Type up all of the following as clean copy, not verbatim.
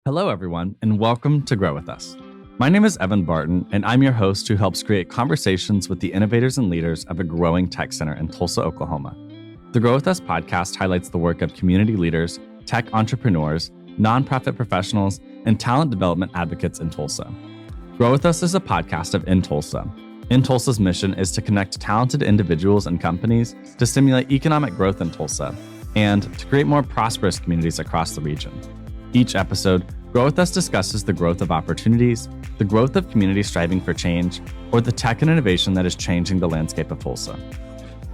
Hello, everyone, and welcome to Grow With Us. My name is Evan Barton, and I'm your host who helps create conversations with the innovators and leaders of a growing tech center in Tulsa, Oklahoma. The Grow With Us podcast highlights the work of community leaders, tech entrepreneurs, nonprofit professionals, and talent development advocates in Tulsa. Grow With Us is a podcast of In Tulsa. In Tulsa's mission is to connect talented individuals and companies to stimulate economic growth in Tulsa and to create more prosperous communities across the region. Each episode, Grow With Us discusses the growth of opportunities, the growth of communities striving for change, or the tech and innovation that is changing the landscape of Tulsa.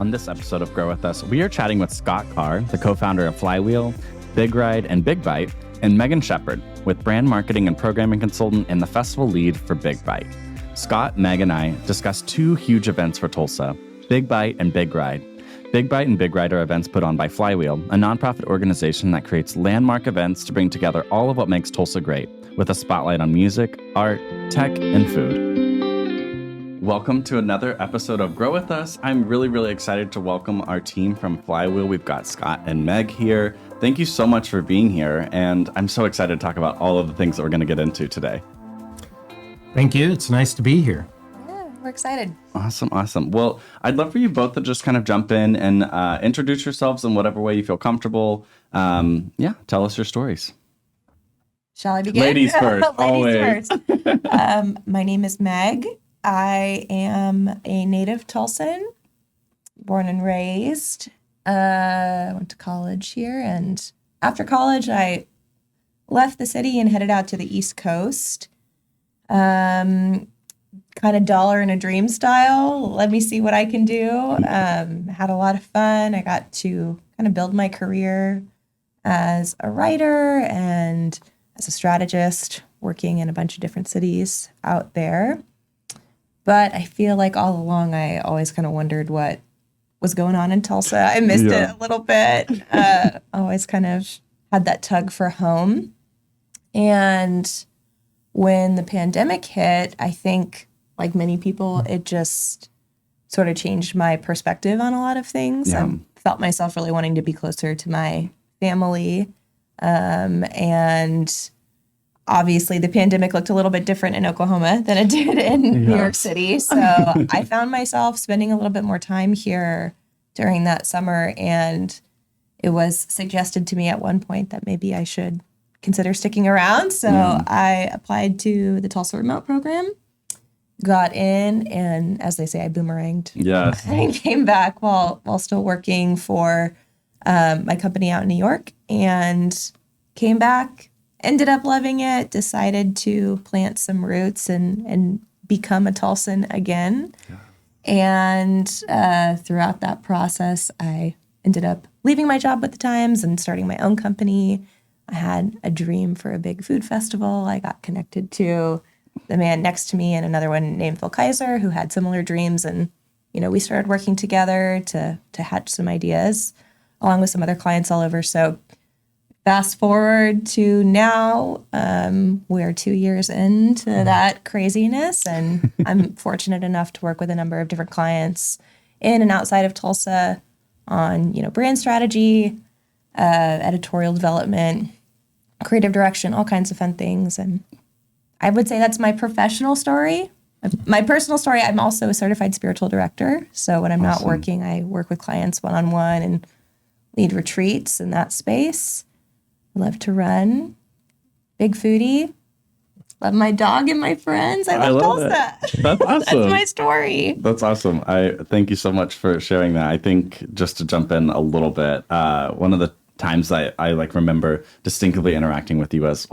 On this episode of Grow With Us, we are chatting with Scott Carr, the co-founder of Flywheel, Big Ride, and Big Bite, and Megan Shepard, with brand marketing and programming consultant and the festival lead for Big Bite. Scott, Meg, and I discussed two huge events for Tulsa, Big Bite and Big Ride. Big Bite and Big Ride are events put on by Flywheel, a nonprofit organization that creates landmark events to bring together all of what makes Tulsa great, with a spotlight on music, art, tech, and food. Welcome to another episode of Grow With Us. I'm really excited to welcome our team from Flywheel. We've got Scott and Meg here. Thank you so much for being here, and I'm so excited to talk about all of the things that we're going to get into today. Thank you. It's nice to be here. We're excited. Awesome. Well, I'd love for you both to just kind of jump in and introduce yourselves in whatever way you feel comfortable. Tell us your stories. Shall I begin? Ladies first, always. My name is Meg. I am a native Tulsan, born and raised. I went to college here, and after college, I left the city and headed out to the East Coast. Kind of dollar and a dream style. Let me see what I can do. Had a lot of fun. I got to kind of build my career as a writer and as a strategist, working in a bunch of different cities out there. But I feel like all along, I always kind of wondered what was going on in Tulsa. I missed it a little bit. Always kind of had that tug for home. And when the pandemic hit, I think, like many people, it just sort of changed my perspective on a lot of things. Yeah. I felt myself really wanting to be closer to my family. And obviously the pandemic looked a little bit different in Oklahoma than it did in New York City. So I found myself spending a little bit more time here during that summer. And it was suggested to me at one point that maybe I should consider sticking around. So I applied to the Tulsa Remote Program. Got in, and as they say, I boomeranged. Yes. And came back while still working for my company out in New York, and came back, ended up loving it, decided to plant some roots and become a Tulsan again. Yeah. And throughout that process, I ended up leaving my job with the Times and starting my own company. I had a dream for a big food festival. I got connected to the man next to me and another one named Phil Kaiser who had similar dreams. And, we started working together to hatch some ideas along with some other clients all over. So fast forward to now, we're 2 years into that craziness. And I'm fortunate enough to work with a number of different clients in and outside of Tulsa on, brand strategy, editorial development, creative direction, all kinds of fun things. And I would say that's my professional story. My personal story, I'm also a certified spiritual director. So when I'm not working, I work with clients one-on-one and lead retreats in that space. I love to run. Big foodie. Love my dog and my friends. I love Tulsa. That's awesome. That's my story. That's awesome. I thank you so much for sharing that. I think just to jump in a little bit, one of the times I remember distinctly interacting with you was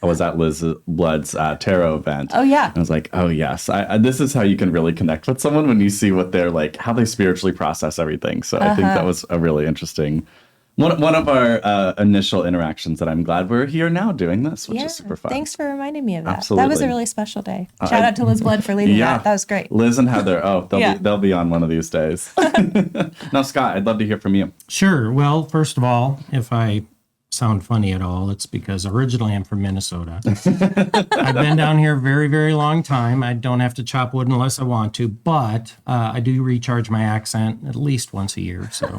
I was at Liz Blood's tarot event. Oh, yeah. And I was like, oh, yes. This is how you can really connect with someone when you see what they're like, how they spiritually process everything. So I think that was a really interesting one of our initial interactions that I'm glad we're here now doing this, which is super fun. Thanks for reminding me of that. Absolutely. That was a really special day. Shout out to Liz Blood for leading that. That was great. Liz and Heather. Oh, they'll be on one of these days. Now, Scott, I'd love to hear from you. Sure. Well, first of all, if I sound funny at all, it's because originally I'm from Minnesota. I've been down here a very, very long time. I don't have to chop wood unless I want to, but I do recharge my accent at least once a year. So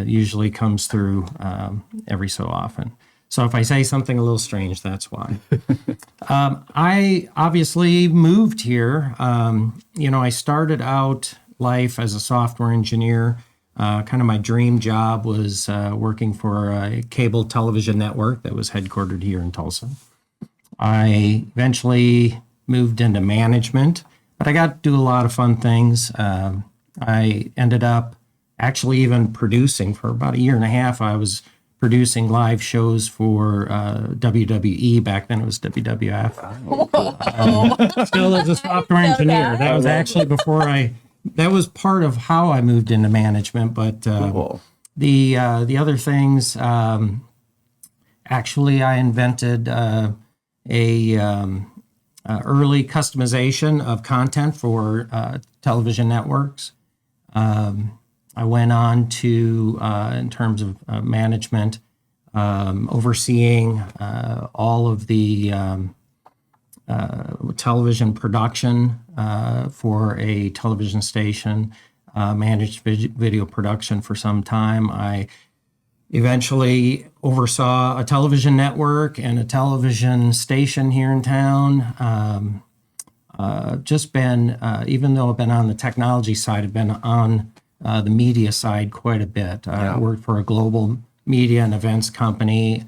usually comes through every so often. So if I say something a little strange, that's why. I obviously moved here. I started out life as a software engineer. Kind of my dream job was working for a cable television network that was headquartered here in Tulsa. I eventually moved into management, but I got to do a lot of fun things. I ended up actually even producing for about a year and a half. I was producing live shows for WWE. Back then it was WWF. Still as a software engineer. That was actually that was part of how I moved into management. But Cool. the other things, actually I invented early customization of content for television networks. I went on to, in terms of management, overseeing all of the television production for a television station, managed video production for some time. I eventually oversaw a television network and a television station here in town. Just been, even though I've been on the technology side, I've been on the media side quite a bit. I worked for a global media and events company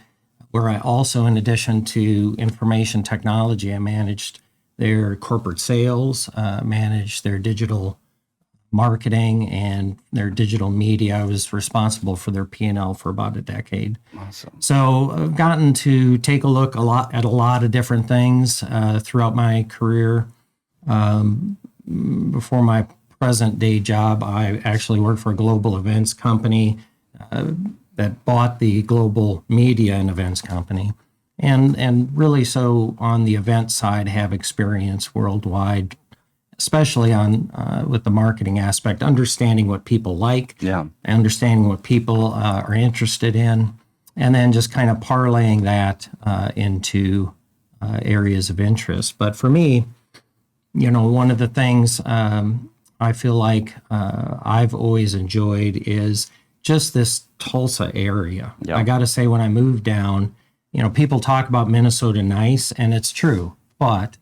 where I also, in addition to information technology, I managed their corporate sales, managed their digital marketing and their digital media. I was responsible for their P&L for about a decade. Awesome. So I've gotten to take a look at a lot of different things throughout my career. Before my present day job, I actually worked for a global events company that bought the global media and events company. And really so on the event side have experience worldwide, especially on with the marketing aspect, understanding what people like, understanding what people are interested in, and then just kind of parlaying that into areas of interest. But for me, one of the things I feel like I've always enjoyed is just this Tulsa area. Yeah. I got to say, when I moved down, people talk about Minnesota nice, and it's true. But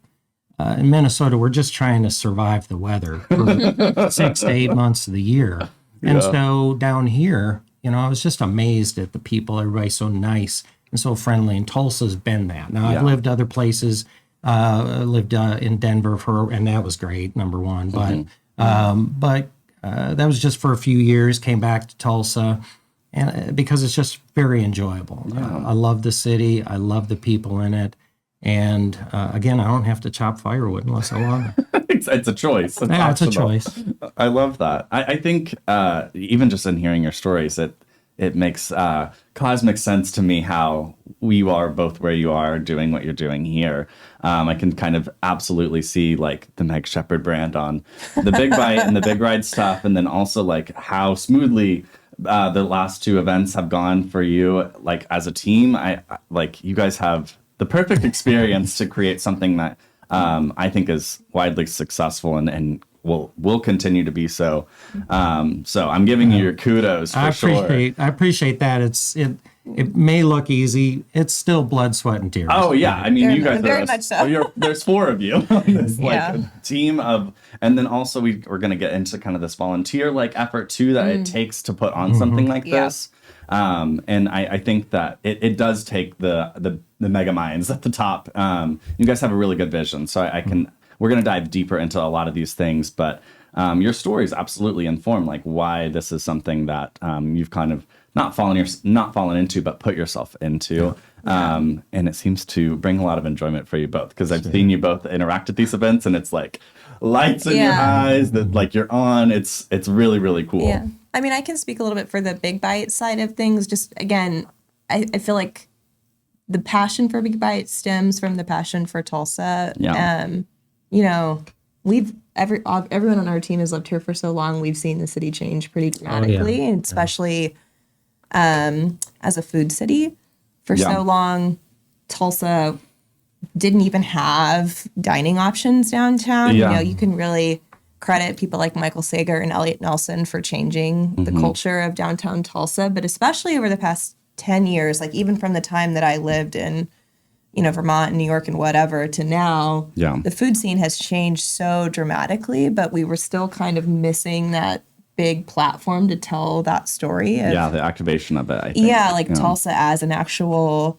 in Minnesota, we're just trying to survive the weather for 6 to 8 months of the year. And so down here, I was just amazed at the people. Everybody's so nice and so friendly. And Tulsa's been that. Now, I've lived other places. I lived in Denver and that was great, number one. But that was just for a few years, came back to Tulsa, and because it's just very enjoyable. I love the city. I love the people in it. And again, I don't have to chop firewood unless I want to. It's a choice. It's a choice. I love that. I think even just in hearing your stories, it makes cosmic sense to me how you are both where you are doing what you're doing here. I can kind of absolutely see like the Meg Shepherd brand on the Big Bite and the Big Ride stuff. And then also like how smoothly the last two events have gone for you, like as a team. I like you guys have the perfect experience to create something that I think is widely successful and will continue to be so. So I'm giving you your kudos for sure. I appreciate that. It may look easy. It's still blood, sweat, and tears. Oh yeah, I mean you guys very are much so. There's four of you. It's like a team of, and then also we're going to get into kind of this volunteer like effort too that it takes to put on something like this. And I think that it does take the mega minds at the top. You guys have a really good vision, so we're going to dive deeper into a lot of these things, but your stories absolutely inform like why this is something that you've kind of not fallen into, but put yourself into. And it seems to bring a lot of enjoyment for you both, because I've seen you both interact at these events and it's like lights in your eyes that like you're on. It's really, really cool. Yeah. I mean, I can speak a little bit for the Big Bite side of things. Just again, I feel like the passion for Big Bite stems from the passion for Tulsa. Everyone on our team has lived here for so long. We've seen the city change pretty dramatically, and especially as a food city for so long. Tulsa didn't even have dining options downtown. You can really credit people like Michael Sager and Elliot Nelson for changing the culture of downtown Tulsa, but especially over the past 10 years, like even from the time that I lived in, Vermont and New York and whatever to now, the food scene has changed so dramatically, but we were still kind of missing that big platform to tell that story. The activation of it, I think. Tulsa as an actual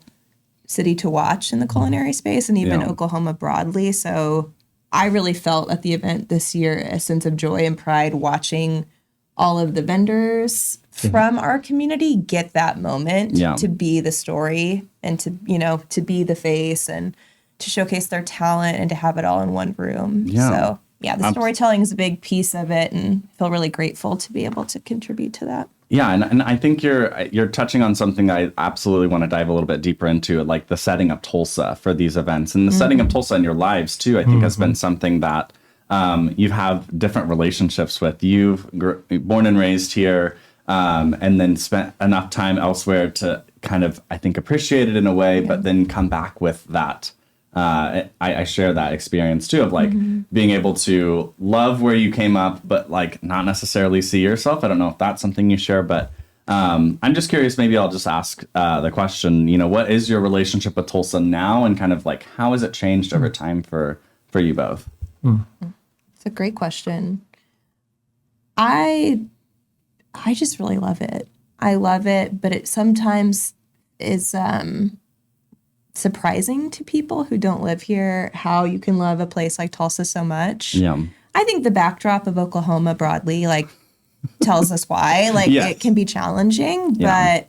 city to watch in the culinary space, and even Oklahoma broadly. So I really felt at the event this year a sense of joy and pride watching all of the vendors from our community get that moment to be the story and to be the face and to showcase their talent and to have it all in one room. So the storytelling is a big piece of it, and I feel really grateful to be able to contribute to that. Yeah, and I think you're touching on something I absolutely want to dive a little bit deeper into, like the setting of Tulsa for these events, and the setting of Tulsa in your lives too. I think has been something that you have different relationships with. You've born and raised here, and then spent enough time elsewhere to kind of, I think, appreciate it in a way, but then come back with that. I share that experience too of like being able to love where you came up, but like not necessarily see yourself. I don't know if that's something you share, but I'm just curious. Maybe I'll just ask the question, what is your relationship with Tulsa now, and kind of like how has it changed over time for you both? It's a great question. I just really love it. I love it, but it sometimes is surprising to people who don't live here how you can love a place like Tulsa so much. I think the backdrop of Oklahoma broadly tells us why. It can be challenging, but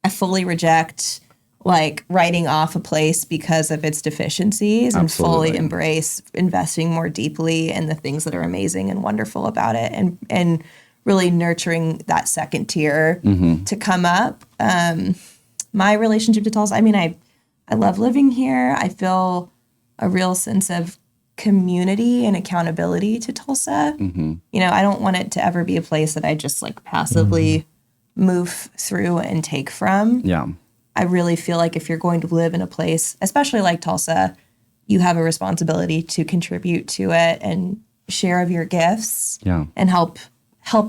I fully reject writing off a place because of its deficiencies and fully embrace investing more deeply in the things that are amazing and wonderful about it, and really nurturing that second tier to come up. My relationship to Tulsa, I love living here. I feel a real sense of community and accountability to Tulsa. I don't want it to ever be a place that I just passively move through and take from. I really feel like if you're going to live in a place, especially like Tulsa, you have a responsibility to contribute to it and share of your gifts and help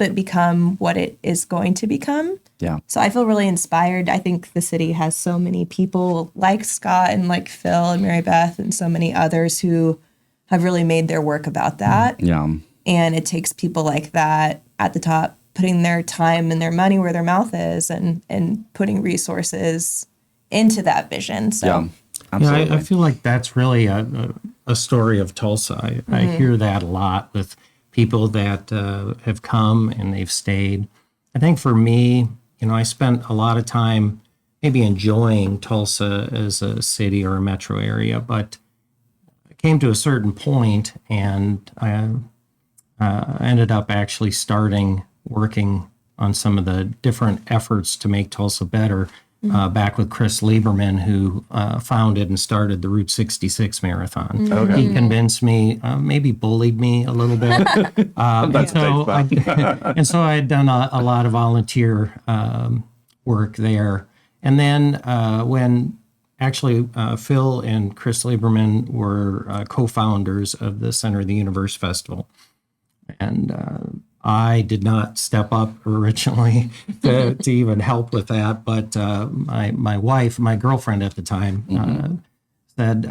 it become what it is going to become. So I feel really inspired. I think the city has so many people like Scott and like Phil and Mary Beth and so many others who have really made their work about that. And it takes people like that at the top putting their time and their money where their mouth is and putting resources into that vision. So absolutely. I feel like that's really a story of Tulsa. I hear that a lot with people that have come and they've stayed. I think for me, I spent a lot of time maybe enjoying Tulsa as a city or a metro area, but I came to a certain point and I ended up actually starting working on some of the different efforts to make Tulsa better. Back with Chris Lieberman, who founded and started the Route 66 Marathon. He convinced me, maybe bullied me a little bit. And so I had done a lot of volunteer work there. And then when actually Phil and Chris Lieberman were co-founders of the Center of the Universe Festival. And I did not step up originally to even help with that, but my wife, my girlfriend at the time, said,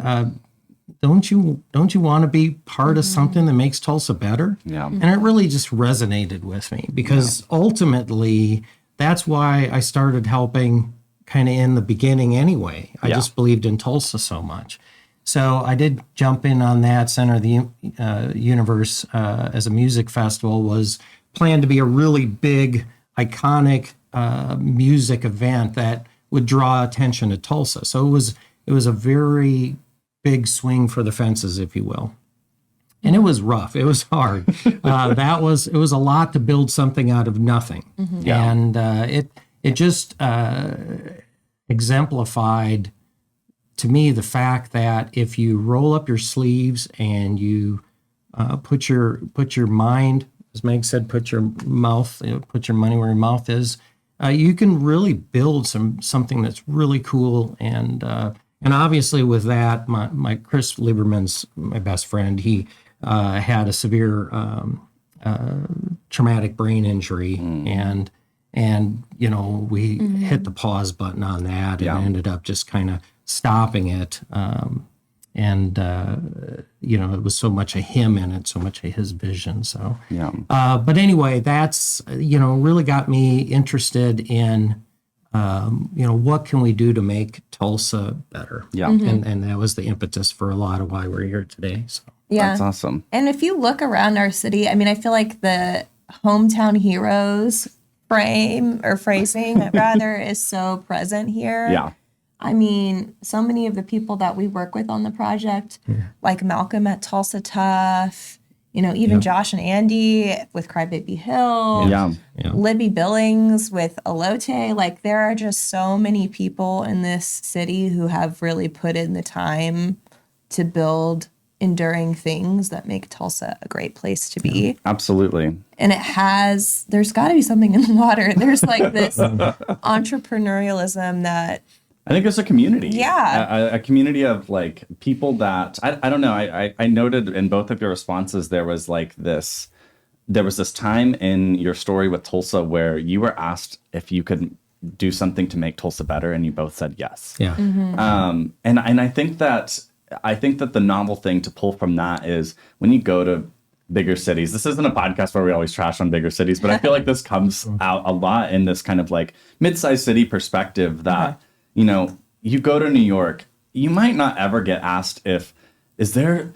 "Don't you want to be part of something that makes Tulsa better?" And it really just resonated with me because ultimately that's why I started helping kind of in the beginning anyway. I just believed in Tulsa so much. So I did jump in on that. Center of the Universe as a music festival was planned to be a really big, iconic music event that would draw attention to Tulsa. So it was a very big swing for the fences, if you will. And it was rough. It was hard. It was a lot to build something out of nothing. And it just exemplified to me the fact that if you roll up your sleeves and you put your mind, as Meg said, put your money where your mouth is, you can really build something that's really cool. And obviously with that, my Chris Lieberman's my best friend. He had a severe traumatic brain injury, and And, we hit the pause button on that and ended up just kind of stopping it. It was so much of him in it, so much of his vision. So, but anyway, that's, really got me interested in, what can we do to make Tulsa better? Yeah. And that was the impetus for a lot of why we're here today. So, that's awesome. And if you look around our city, I mean, I feel like the hometown heroes phrasing rather is so present here. Yeah. I mean, so many of the people that we work with on the project, like Malcolm at Tulsa Tough, even Josh and Andy with Crybaby Hill, Libby Billings with Elote, like there are just so many people in this city who have really put in the time to build enduring things that make Tulsa a great place to be. Absolutely. And there's got to be something in the water. There's like this entrepreneurialism that I think it's a community. Yeah. A community of like people that I don't know. I noted in both of your responses there was this time in your story with Tulsa where you were asked if you could do something to make Tulsa better, and you both said yes. Yeah. And I think that the novel thing to pull from that is when you go to bigger cities. This isn't a podcast where we always trash on bigger cities, but I feel like this comes out a lot in this kind of like mid-sized city perspective that, you go to New York, you might not ever get asked if you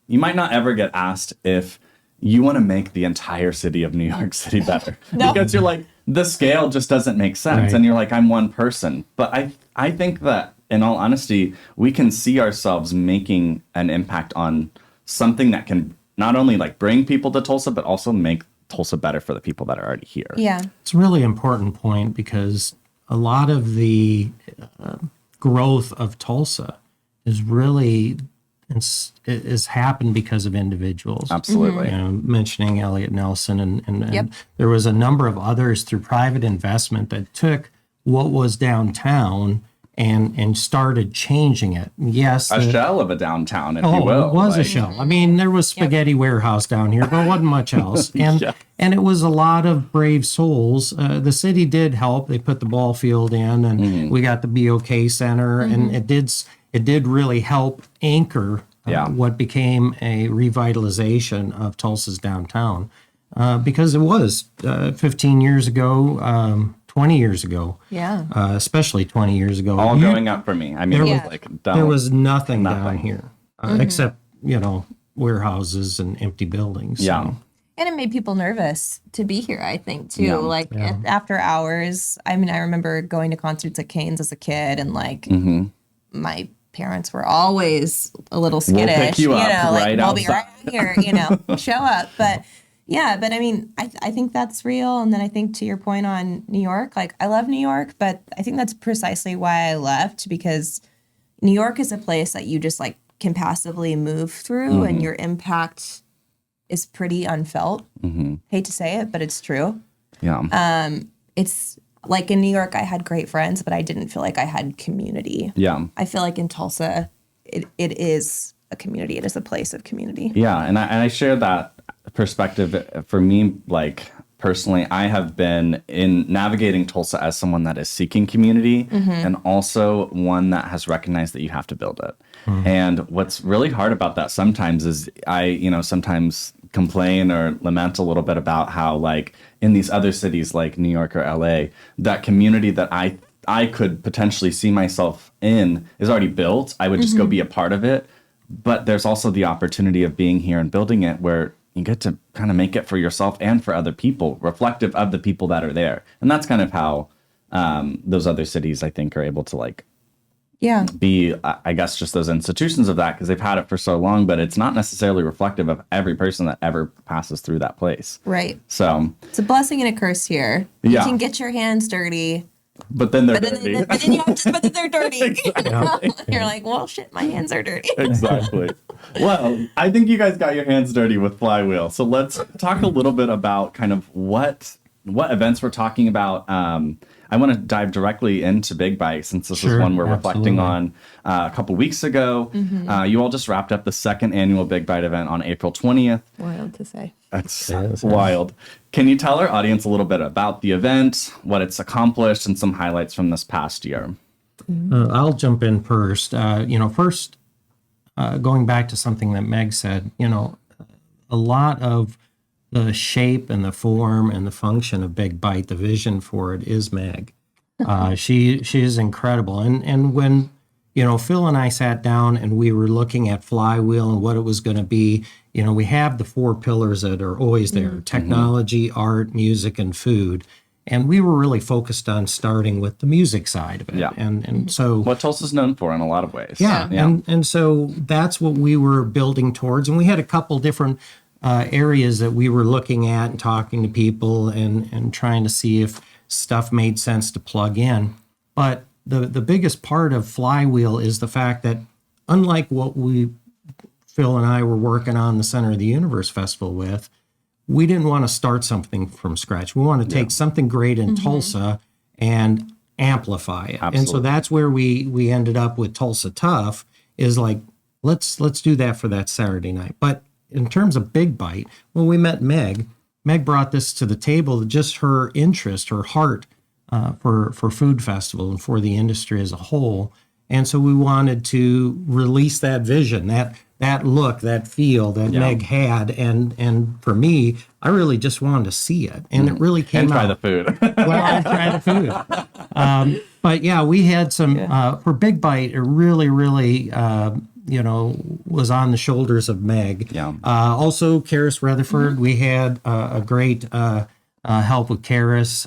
might not ever get asked if you want to make the entire city of New York City better. No. Because you're like, the scale just doesn't make sense. Right. And you're like, I'm one person. But I think that in all honesty, we can see ourselves making an impact on something that can not only like bring people to Tulsa, but also make Tulsa better for the people that are already here. Yeah. It's a really important point because a lot of the growth of Tulsa is really is happened because of individuals. Absolutely. Mentioning Elliot Nelson and there was a number of others through private investment that took what was downtown and started changing it. Yes. A shell of a downtown, if you will. It was a shell. I mean, there was Spaghetti Warehouse down here, but there wasn't much else. And and it was a lot of brave souls. The city did help. They put the ball field in, and we got the BOK Center, and it did really help anchor what became a revitalization of Tulsa's downtown. Because it was 15 years ago, 20 years ago. Yeah. Especially 20 years ago. All growing up for me. I mean, there was nothing down here except, warehouses and empty buildings. Yeah. So. And it made people nervous to be here, I think, too. After hours, I mean, I remember going to concerts at Cain's as a kid, and my parents were always a little skittish. We'll pick you up right we'll be right here, show up. But I mean, I think that's real. And then I think to your point on New York, like I love New York, but I think that's precisely why I left, because New York is a place that you just like can passively move through and your impact is pretty unfelt. Hate to say it, but it's true. Yeah. It's like in New York, I had great friends, but I didn't feel like I had community. Yeah. I feel like in Tulsa, it is a community. It is a place of community. Yeah. And I share that perspective. For me, like personally, I have been in navigating Tulsa as someone that is seeking community and also one that has recognized that you have to build it. And what's really hard about that sometimes is I sometimes complain or lament a little bit about how like in these other cities like New York or LA, that community that I could potentially see myself in is already built. I would just go be a part of it. But there's also the opportunity of being here and building it where you get to kind of make it for yourself and for other people, reflective of the people that are there. And that's kind of how those other cities, I think, are able to like be, I guess, just those institutions of that because they've had it for so long, but it's not necessarily reflective of every person that ever passes through that place. Right. So it's a blessing and a curse here. You can get your hands dirty. But then they're dirty. But then they're dirty. Exactly. You're like, well, shit, my hands are dirty. Exactly. Well, I think you guys got your hands dirty with Flywheel. So let's talk a little bit about kind of what events we're talking about. I want to dive directly into Big Bite, since this is one we're reflecting on a couple weeks ago. You all just wrapped up the second annual Big Bite event on April 20th. Wild to say. That's wild. Can you tell our audience a little bit about the event, what it's accomplished, and some highlights from this past year? I'll jump in first. Going back to something that Meg said, a lot of the shape and the form and the function of Big Bite, the vision for it is Meg. She is incredible. And when, Phil and I sat down and we were looking at Flywheel and what it was going to be, we have the 4 pillars that are always there: technology, art, music, and food. And we were really focused on starting with the music side of it. Yeah. And so what Tulsa's known for in a lot of ways. Yeah. And so that's what we were building towards. And we had a couple different areas that we were looking at and talking to people and trying to see if stuff made sense to plug in. But the biggest part of Flywheel is the fact that, unlike what Phil and I were working on the Center of the Universe Festival with, we didn't want to start something from scratch. We want to take something great in Tulsa and amplify it. Absolutely. And so that's where we ended up with Tulsa Tough, is like, let's do that for that Saturday night. But in terms of Big Bite, when we met Meg brought this to the table, just her interest, her heart for Food Festival and for the industry as a whole. And so we wanted to release that vision, that look, that feel that Meg had. And for me, I really just wanted to see it. And it really came out. And try the food. And try the food. But yeah, we had some, for Big Bite, it really, really, was on the shoulders of Meg. Yeah. Also, Karis Rutherford, we had a great help with Karis.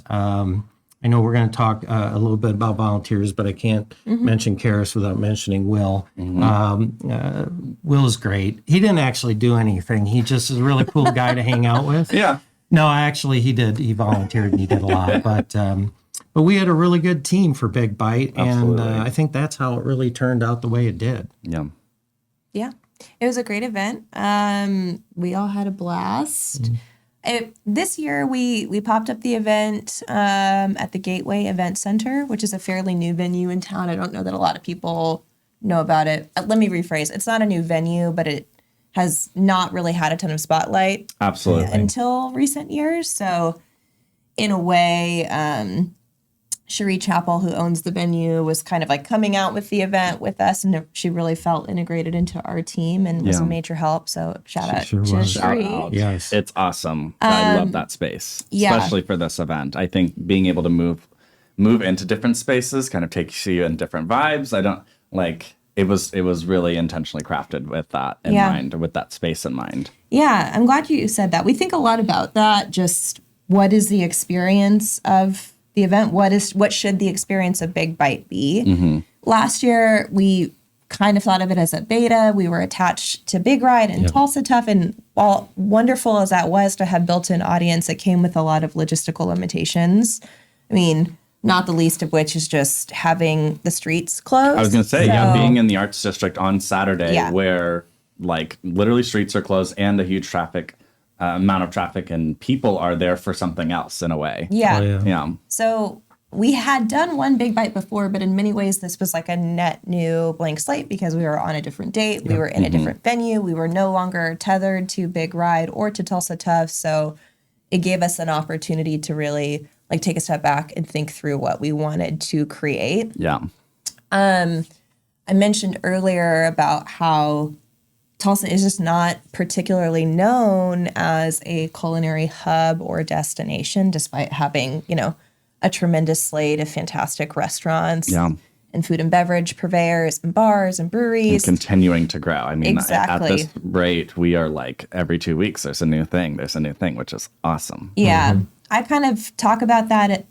I know we're going to talk a little bit about volunteers, but I can't mention Karis without mentioning Will. Will is great. He didn't actually do anything. He just is a really cool guy to hang out with. Yeah. No, actually, he did. He volunteered and he did a lot. But we had a really good team for Big Bite, and I think that's how it really turned out the way it did. Yeah. Yeah, it was a great event. We all had a blast. This year, we popped up the event at the Gateway Event Center, which is a fairly new venue in town. I don't know that a lot of people know about it. Let me rephrase. It's not a new venue, but it has not really had a ton of spotlight. Absolutely. Until recent years. So in a way, Cherie Chappell, who owns the venue, was kind of like coming out with the event with us, and she really felt integrated into our team and was a major help. So shout out to Cherie. Shout out. Yes. It's awesome. I love that space, especially for this event. I think being able to move into different spaces kind of takes you in different vibes. I don't like it was really intentionally crafted with that in mind, with that space in mind. Yeah, I'm glad you said that. We think a lot about that. Just what is the experience of the event? What should the experience of Big Bite be? Last year, we kind of thought of it as a beta. We were attached to Big Ride and Tulsa Tough. And while wonderful as that was to have built-in audience, it came with a lot of logistical limitations. I mean, not the least of which is just having the streets closed. I was going to say, being in the Arts District on Saturday where like literally streets are closed and a huge amount of traffic and people are there for something else in a way. Yeah. So we had done one Big Bite before, but in many ways this was like a net new blank slate because we were on a different date. We were in a different venue. We were no longer tethered to Big Ride or to Tulsa Tough. So it gave us an opportunity to really like take a step back and think through what we wanted to create. Yeah. I mentioned earlier about how Tulsa is just not particularly known as a culinary hub or destination, despite having, a tremendous slate of fantastic restaurants and food and beverage purveyors and bars and breweries. And continuing to grow. I mean, exactly. At this rate, we are like every 2 weeks, there's a new thing, which is awesome. Yeah. I kind of talk about that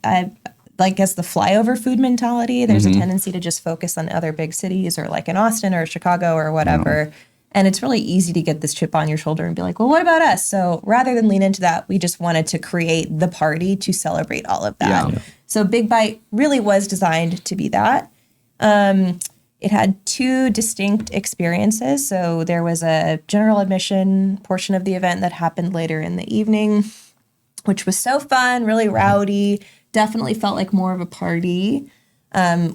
like as the flyover food mentality. There's a tendency to just focus on other big cities or like in Austin or Chicago or whatever. And it's really easy to get this chip on your shoulder and be like, well, what about us? So rather than lean into that, we just wanted to create the party to celebrate all of that. So Big Bite really was designed to be that. It had 2 distinct experiences. So there was a general admission portion of the event that happened later in the evening, which was so fun, really rowdy. definitely felt like more of a party.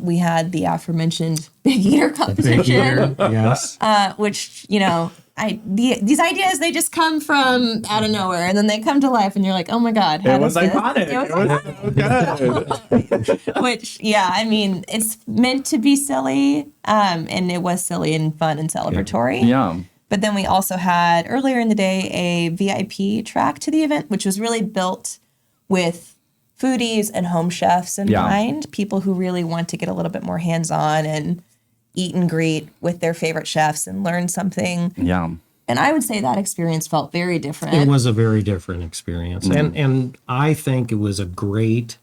We had the aforementioned Big Eater competition. Big Eater, yes. Which, these ideas, they just come from out of nowhere and then they come to life and you're like, oh my God. It was iconic. It was so good. Which, it's meant to be silly. And it was silly and fun and celebratory. Yeah. But then we also had earlier in the day a VIP track to the event, which was really built with foodies and home chefs in mind, people who really want to get a little bit more hands-on and eat and greet with their favorite chefs and learn something. Yeah. And I would say that experience felt very different. It was a very different experience. And I think it was a great,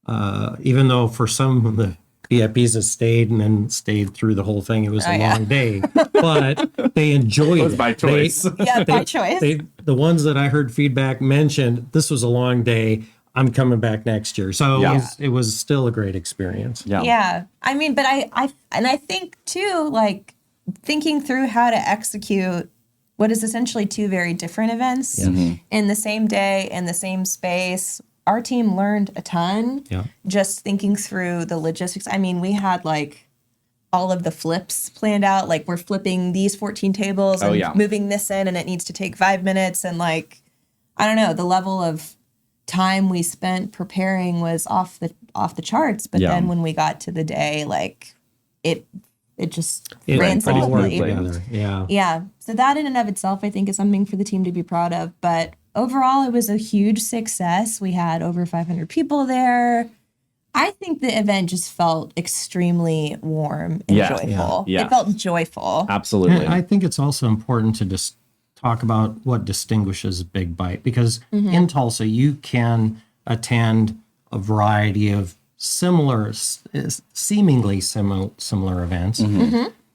even though for some of the VIPs that stayed and then stayed through the whole thing, it was a long day, but they enjoyed it. It was by choice. By choice. The ones that I heard feedback mentioned, this was a long day. I'm coming back next year. So it was still a great experience. Yeah. Yeah. But I think too, like thinking through how to execute what is essentially two very different events in the same day, in the same space. Our team learned a ton just thinking through the logistics. We had like all of the flips planned out. Like we're flipping these 14 tables and moving this in and it needs to take 5 minutes. And like, I don't know, the level of time we spent preparing was off the charts. But then when we got to the day, like it just ran all worked smoothly. together. Yeah. Yeah. So that in and of itself, I think is something for the team to be proud of. But overall, it was a huge success. We had over 500 people there. I think the event just felt extremely warm and joyful. Yeah. It felt joyful. Absolutely. And I think it's also important to just talk about what distinguishes Big Bite, because in Tulsa, you can attend a variety of seemingly similar events.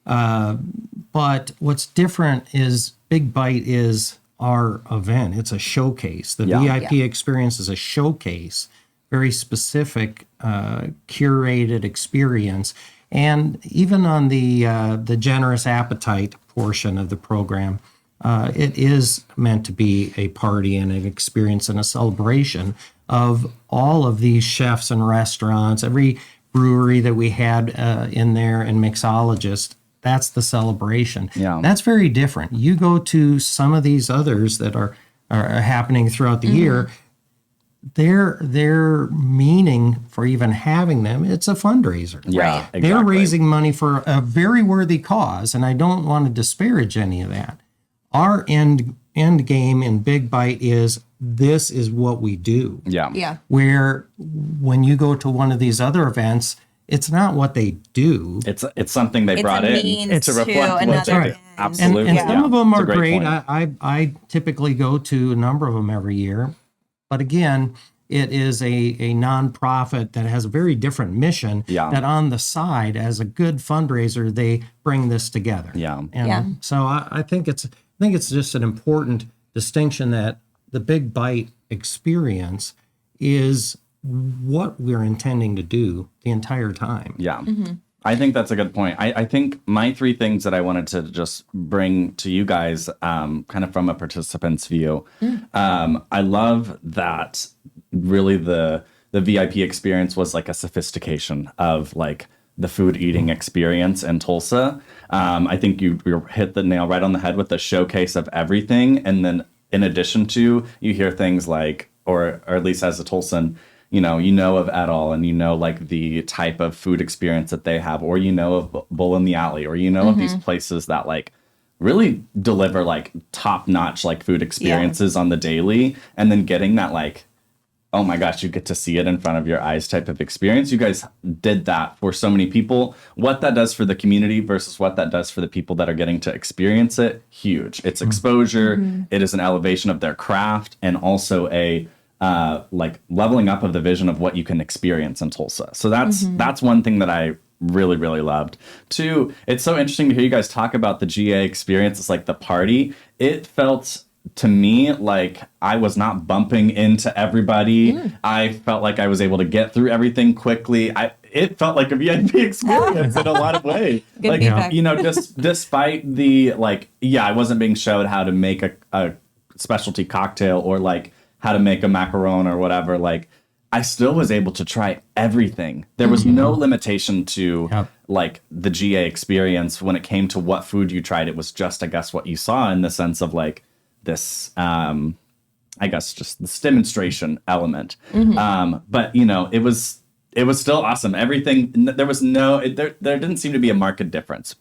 But what's different is Big Bite is our event. It's a showcase. The VIP experience is a showcase, very specific, curated experience. And even on the generous appetite portion of the program, it is meant to be a party and an experience and a celebration of all of these chefs and restaurants, every brewery that we had in there and mixologist. That's the celebration. Yeah. That's very different. You go to some of these others that are happening throughout the year, their meaning for even having them, it's a fundraiser. Yeah, Right. exactly. They're raising money for a very worthy cause, and I don't want to disparage any of that. Our end game in Big Bite is this is what we do. Yeah. Yeah. Where when you go to one of these other events, it's not what they do. It's something they brought a in means to reflect to what another they end. do. Absolutely. And some of them It's a are great. point. I typically go to a number of them every year. But again, it is a nonprofit that has a very different mission that on the side, as a good fundraiser, they bring this together. Yeah. And so I think it's just an important distinction that the Big Bite experience is what we're intending to do the entire time. Yeah. I think that's a good point. I think my 3 things that I wanted to just bring to you guys, kind of from a participant's view. I love that really the VIP experience was like a sophistication of like the food eating experience in Tulsa. I think you hit the nail right on the head with the showcase of everything. And then in addition to, you hear things like, or at least as a Tulsan, you know of Et al, and you know like the type of food experience that they have, or you know of Bull in the Alley, or you know of these places that like really deliver like top notch like food experiences on the daily, and then getting that like, oh my gosh, you get to see it in front of your eyes type of experience. You guys did that for so many people. What that does for the community versus what that does for the people that are getting to experience it, huge. It's exposure. It is an elevation of their craft, and also a like leveling up of the vision of what you can experience in Tulsa. So that's one thing that I really, really loved. 2, it's so interesting to hear you guys talk about the GA experience. It's like the party. It felt to me like I was not bumping into everybody. I felt like I was able to get through everything quickly. It felt like a VIP experience in a lot of ways. Good like, feedback. just despite the like, I wasn't being showed how to make a specialty cocktail or like how to make a macaron or whatever. Like I still was able to try everything. There was no limitation to like the GA experience when it came to what food you tried. It was just, I guess, what you saw in the sense of like this, I guess, just this demonstration element. But you know, it was still awesome. Everything, there was there didn't seem to be a marked difference,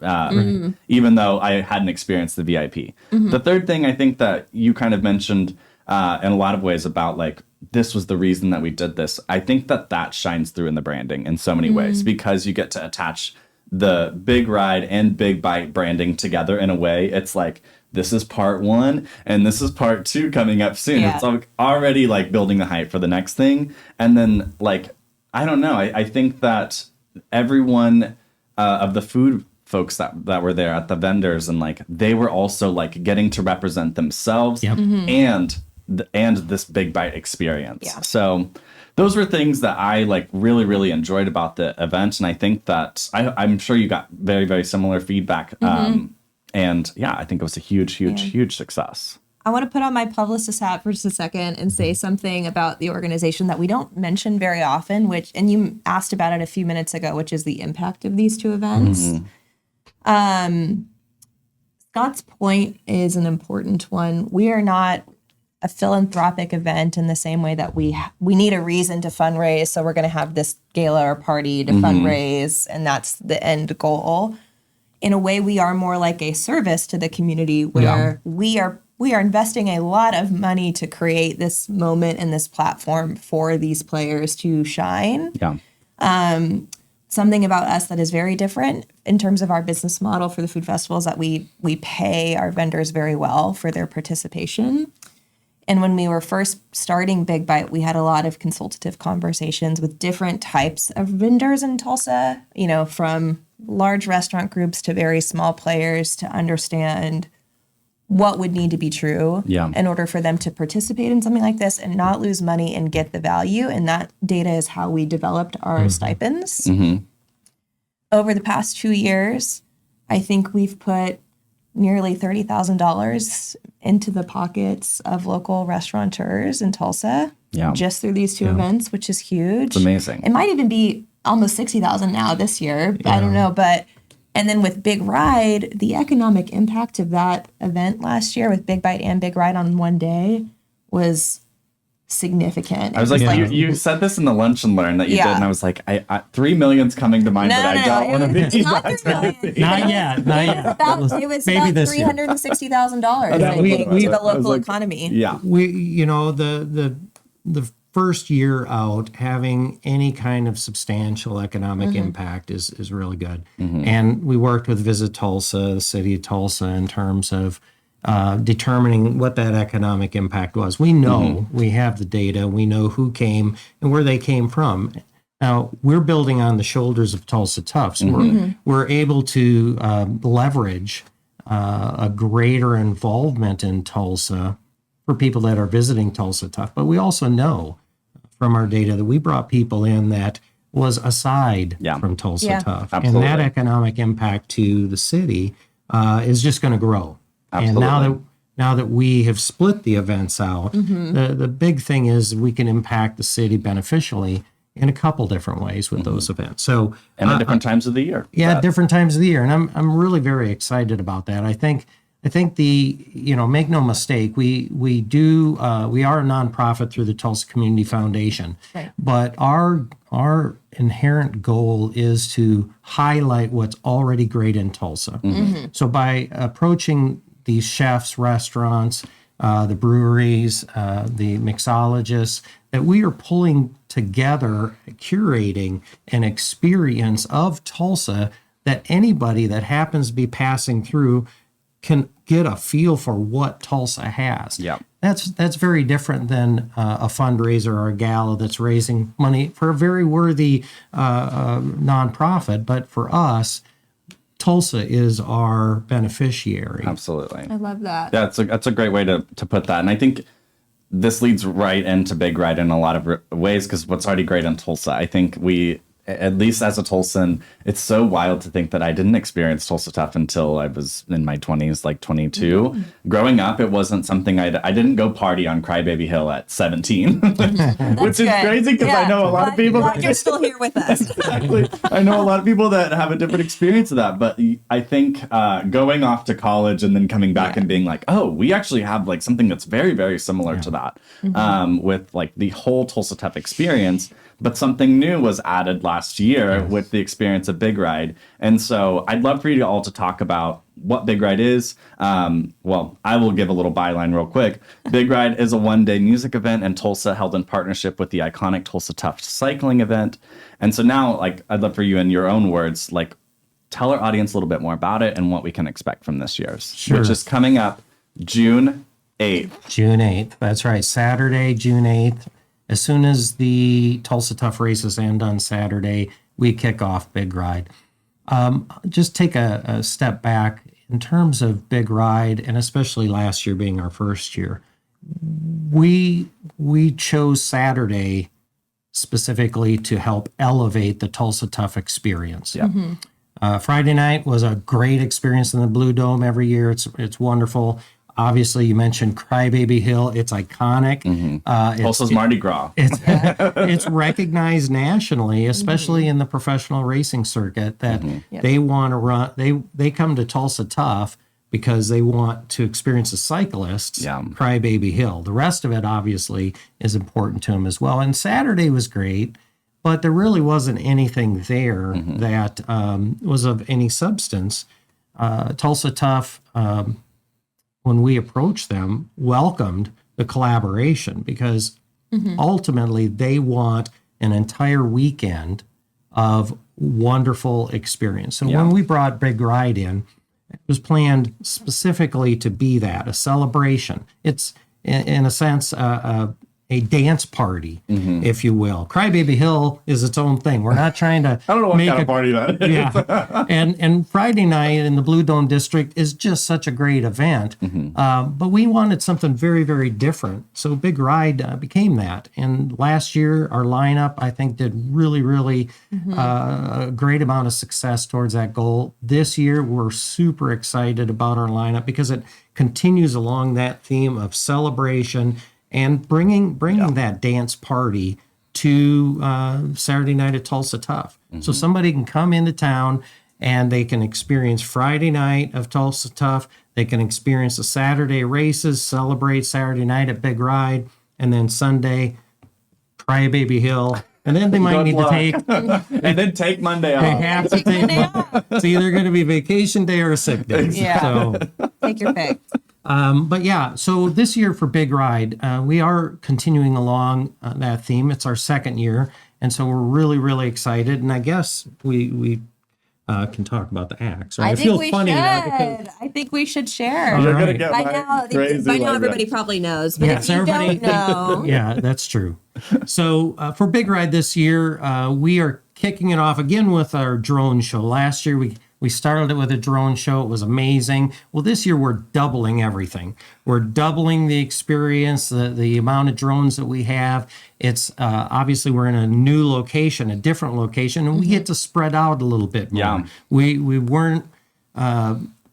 even though I hadn't experienced the VIP. The third thing I think that you kind of mentioned in a lot of ways about like, this was the reason that we did this. I think that shines through in the branding in so many ways, because you get to attach the Big Ride and Big Bite branding together in a way. It's like, this is part 1 and this is part 2 coming up soon. It's already like building the hype for the next thing. And then like, I don't know. I think that everyone of the food folks that were there at the vendors, and like, they were also like getting to represent themselves and this Big Bite experience. So those were things that I like really, really enjoyed about the event. And I think that I'm sure you got very, very similar feedback. And yeah, I think it was a huge success. I want to put on my publicist hat for just a second and say something about the organization that we don't mention very often, and you asked about it a few minutes ago, which is the impact of these 2 events. Scott's point is an important one. We are not a philanthropic event in the same way that we need a reason to fundraise. So we're going to have this gala or party to fundraise, and that's the end goal. In a way, we are more like a service to the community, where we are investing a lot of money to create this moment and this platform for these players to shine. Something about us that is very different in terms of our business model for the food festivals, that we pay our vendors very well for their participation. And when we were first starting Big Bite, we had a lot of consultative conversations with different types of vendors in Tulsa, you know, from large restaurant groups to very small players, to understand what would need to be true in order for them to participate in something like this and not lose money and get the value. And that data is how we developed our stipends. Over the past 2 years, I think we've put nearly $30,000 into the pockets of local restaurateurs in Tulsa just through these 2 events, which is huge. It's amazing. It might even be almost $60,000 now this year. I don't know. And then with Big Ride, the economic impact of that event last year with Big Bite and Big Ride on one day was significant. I was like, you said this in the lunch and learn that you did, and I was like, I 3 million's coming to mind, but I don't want to be. Not 3 million. Not yet. It was about $360,000 to the local economy. We, you know, the first year out, having any kind of substantial economic impact is really good. And we worked with Visit Tulsa, the city of Tulsa, in terms of determining what that economic impact was. We know we have the data. We know who came and where they came from. Now, we're building on the shoulders of Tulsa Toughs. We're able to leverage a greater involvement in Tulsa for people that are visiting Tulsa Tough. But we also know from our data that we brought people in that was aside from Tulsa Tough. Absolutely. And that economic impact to the city is just going to grow. Absolutely. And now that we have split the events out, the big thing is we can impact the city beneficially in a couple different ways with those events. So and at different times of the year. Different times of the year. And I'm really very excited about that. I think make no mistake, we are a nonprofit through the Tulsa Community Foundation, but our inherent goal is to highlight what's already great in Tulsa. So by approaching these chefs, restaurants, the breweries, the mixologists, that we are pulling together, curating an experience of Tulsa that anybody that happens to be passing through can get a feel for what Tulsa has. That's very different than a fundraiser or a gala that's raising money for a very worthy nonprofit. But for us, Tulsa is our beneficiary. Absolutely. I love that. Yeah, that's a great way to put that. And I think this leads right into Big Ride in a lot of ways, because what's already great in Tulsa, I think at least as a Tulsan, it's so wild to think that I didn't experience Tulsa Tough until I was in my 20s, like 22. Growing up, it wasn't something I didn't go party on Crybaby Hill at 17, which is crazy because I know a lot of people. Glad you're still here with us. Exactly. I know a lot of people that have a different experience of that, but I think going off to college and then coming back and being like, oh, we actually have like something that's very, very similar to that with like the whole Tulsa Tough experience. But something new was added last year with the experience of Big Ride. And so I'd love for you all to talk about what Big Ride is. Well, I will give a little byline real quick. Big Ride is a one-day music event in Tulsa held in partnership with the iconic Tulsa Tough cycling event. And so now, like, I'd love for you in your own words, like, tell our audience a little bit more about it and what we can expect from this year's, which is coming up June 8th. June 8th. That's right. Saturday, June 8th. As soon as the Tulsa Tough races end on Saturday, we kick off Big Ride. Just take a step back in terms of Big Ride, and especially last year being our first year. We chose Saturday specifically to help elevate the Tulsa Tough experience. Yeah. Friday night was a great experience in the Blue Dome every year. It's wonderful. Obviously, you mentioned Crybaby Hill. It's iconic. Tulsa's Mardi Gras. It's recognized nationally, especially in the professional racing circuit, that they want to run. They come to Tulsa Tough because they want to experience the cyclists. Crybaby Hill. The rest of it, obviously, is important to them as well. And Saturday was great, but there really wasn't anything there that was of any substance. Tulsa Tough. When we approached them, welcomed the collaboration because ultimately they want an entire weekend of wonderful experience. So when we brought Big Ride in, it was planned specifically to be that, a celebration. It's, in a sense, a dance party, if you will. Crybaby Hill is its own thing. We're not trying to I don't know what kind of party that is. Yeah. And Friday night in the Blue Dome District is just such a great event. But we wanted something very, very different. So Big Ride became that. And last year, our lineup, I think, did really, really a great amount of success towards that goal. This year, we're super excited about our lineup because it continues along that theme of celebration and bringing that dance party to Saturday night at Tulsa Tough. So somebody can come into town and they can experience Friday night of Tulsa Tough. They can experience the Saturday races, celebrate Saturday night at Big Ride, and then Sunday, Crybaby Hill. And then they might need to take... and then take Monday off. They have to take Monday off. It's either going to be vacation day or a sick day. Yeah. So, take your pick. But yeah, so this year for Big Ride, we are continuing along that theme. It's our second year, and so we're really, really excited. And I guess we can talk about the acts. Right? I think we should. I think we should share. You're gonna get I know everybody probably knows, but if you don't know, yeah, that's true. So for Big Ride this year, we are kicking it off again with our drone show. Last year we started it with a drone show. It was amazing. Well, this year we're doubling everything. We're doubling the experience, the amount of drones that we have. It's obviously we're in a new location, a different location, and we get to spread out a little bit more. Yeah. We weren't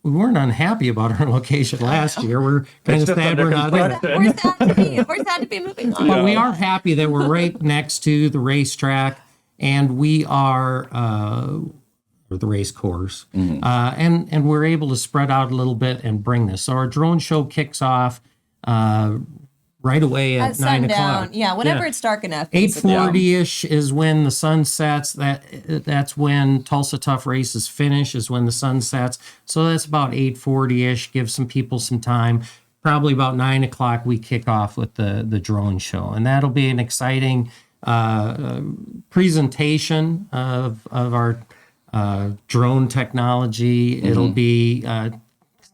unhappy about our location last year. We're kind of sad we're not in it. We're sad to be moving on. But we are happy that we're right next to the racetrack, and we are or the race course, and we're able to spread out a little bit and bring this. So our drone show kicks off right away at 9 o'clock. Yeah, whenever it's dark enough. 8:40-ish is when the sun sets. That's when Tulsa Tough races finish, is when the sun sets. So that's about 8:40-ish. Give some people some time. Probably about 9 o'clock we kick off with the drone show, and that'll be an exciting presentation of our drone technology. It'll be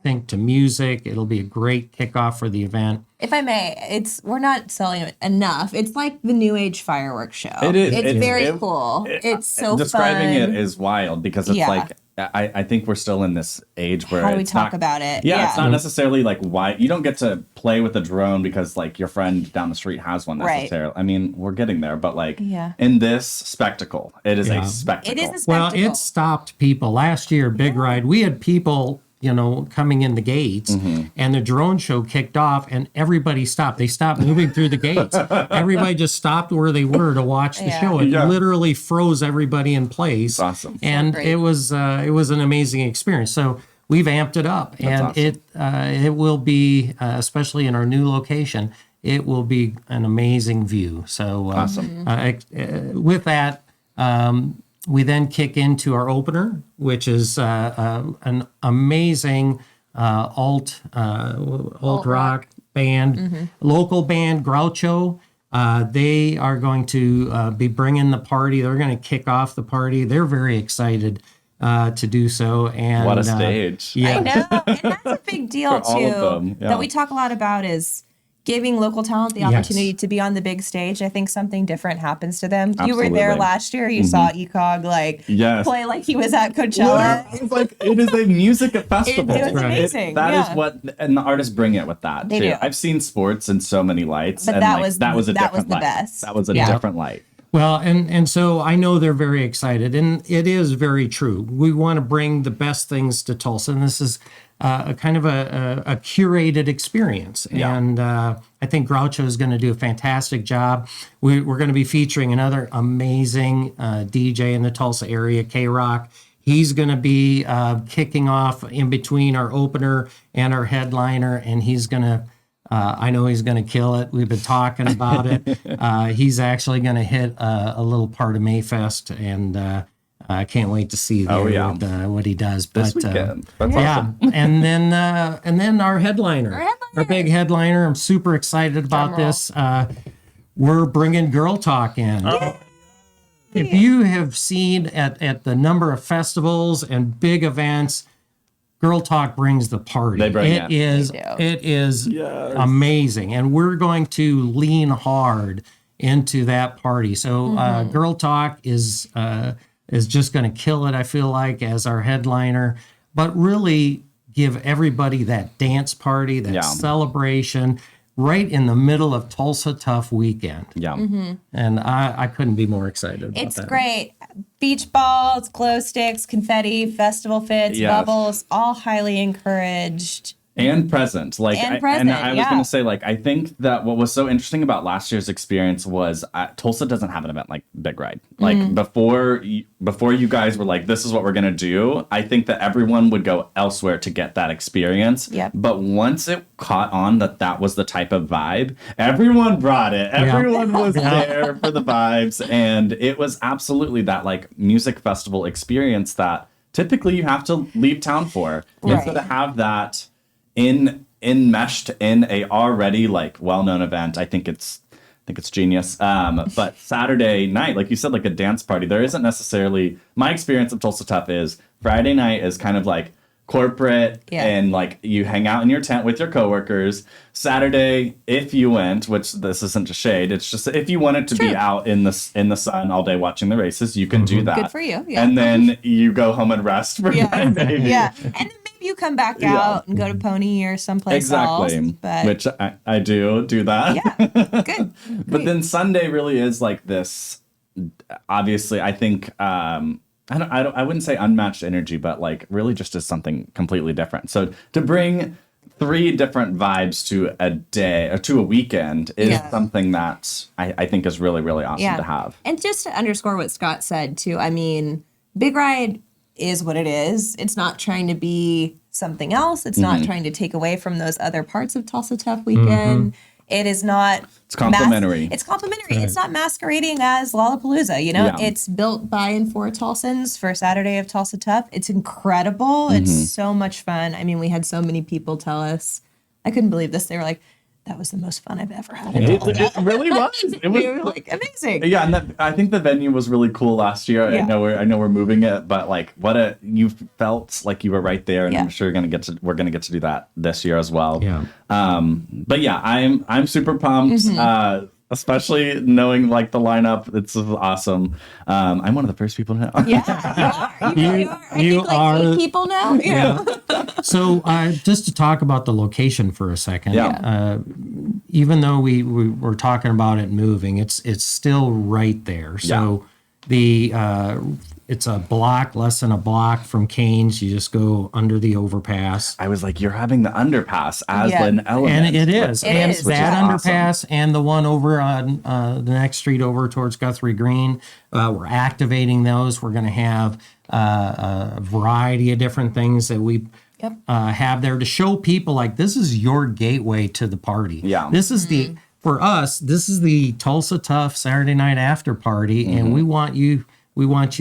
synced to music. It'll be a great kickoff for the event. If I may, we're not selling it enough. It's like the New Age fireworks show. It is. It's very cool. It's so describing fun. it is wild because it's like I think we're still in this age where How do we it's talk not, about it? Yeah, it's not necessarily like why you don't get to play with a drone because like your friend down the street has one necessarily. I mean, we're getting there, but like in this spectacle, it is a spectacle. It is a spectacle. Well, it stopped people last year. Big Ride. We had people, coming in the gates, and the drone show kicked off, and everybody stopped. They stopped moving through the gates. Everybody just stopped where they were to watch the show. It literally froze everybody in place. Awesome. And it was an amazing experience. So we've amped it up, and awesome. it will be, especially in our new location, it will be an amazing view. So awesome. With that. We then kick into our opener, which is an amazing alt rock band, local band, Groucho. They are going to be bringing the party. They're going to kick off the party. They're very excited to do so. And what a stage! I know, and that's a big deal too. Yeah. That we talk a lot about is giving local talent the opportunity to be on the big stage. I think something different happens to them. Absolutely. You were there last year. You saw ECOG play like he was at Coachella. It's like it is a music festival. It was amazing. That is what, and the artists bring it with that They too. do. I've seen sports in so many lights, But and that like, was that was a different the light. best. That was a different light. Well, and so I know they're very excited, and it is very true. We want to bring the best things to Tulsa, and this is a kind of a curated experience. Yeah. And I think Groucho is going to do a fantastic job. We're going to be featuring another amazing DJ in the Tulsa area, K-Rock. He's going to be kicking off in between our opener and our headliner, and he's going to I know he's going to kill it. We've been talking about it. He's actually going to hit a little part of Mayfest, and I can't wait to see what he does. This weekend. That's awesome. And then our headliner, our big headliner. I'm super excited about this. We're bringing Girl Talk in. If you have seen at the number of festivals and big events, Girl Talk brings the party. They bring it. It is amazing. And we're going to lean hard into that party. So Girl Talk is just going to kill it, I feel like, as our headliner, but really give everybody that dance party, that celebration right in the middle of Tulsa Tough weekend. Yeah. And I couldn't be more excited about It's that. great. Beach balls, glow sticks, confetti, festival fits, bubbles, all highly encouraged. And present. Like, I was going to say, like, I think that what was so interesting about last year's experience was Tulsa doesn't have an event like Big Ride. Like, before you guys were like, this is what we're going to do, I think that everyone would go elsewhere to get that experience. Yep. But once it caught on that was the type of vibe, everyone brought it. Everyone was there for the vibes. And it was absolutely that, like, music festival experience that typically you have to leave town for. Right. And so to have that enmeshed in a already like well-known event, I think it's genius. But Saturday night, like you said, like a dance party, there isn't necessarily, my experience of Tulsa Tough is Friday night is kind of like corporate and like you hang out in your tent with your coworkers. Saturday, if you went, which this isn't a shade, it's just if you wanted to be out in the sun all day watching the races, you can do that. Good for you. Yeah. And then you go home and rest for Monday. Yeah. And then maybe you come back out and go to Pony or someplace else. But which I do that. Yeah. Good. But then Sunday really is like this. Obviously, I think I wouldn't say unmatched energy, but like really just is something completely different. So to bring 3 different vibes to a day or to a weekend is something that I think is really, really awesome to have. And just to underscore what Scott said too, I mean, Big Ride is what it is. It's not trying to be something else. It's not trying to take away from those other parts of Tulsa Tough Weekend. It is not. It's complimentary. It's complimentary. Right. It's not masquerading as Lollapalooza. You know, it's built by and for Tulsans for Saturday of Tulsa Tough. It's incredible. It's so much fun. I mean, we had so many people tell us. I couldn't believe this. They were like, "That was the most fun I've ever had." It really was. It was we were like amazing. Yeah, and I think the venue was really cool last year. Yeah. I know we're moving it, but like you felt like you were right there, and I'm sure we're gonna get to do that this year as well. Yeah. But yeah, I'm super pumped. especially knowing like the lineup. It's awesome. I'm one of the first people to know. Yeah, you are. I You think like are. 8 people now. Yeah. So just to talk about the location for a second. Yeah. Even though we were talking about it moving, it's still right there. So it's a block, less than a block from Canes. You just go under the overpass. I was like, you're having the underpass as Yeah. an element. And it is. It And is. that Which is underpass and the one over on the next street over towards Guthrie Green, we're activating those. We're going to have a variety of different things that we have there to show people like this is your gateway to the party. Yeah. This is for us, this is the Tulsa Tough Saturday night after party, and we want you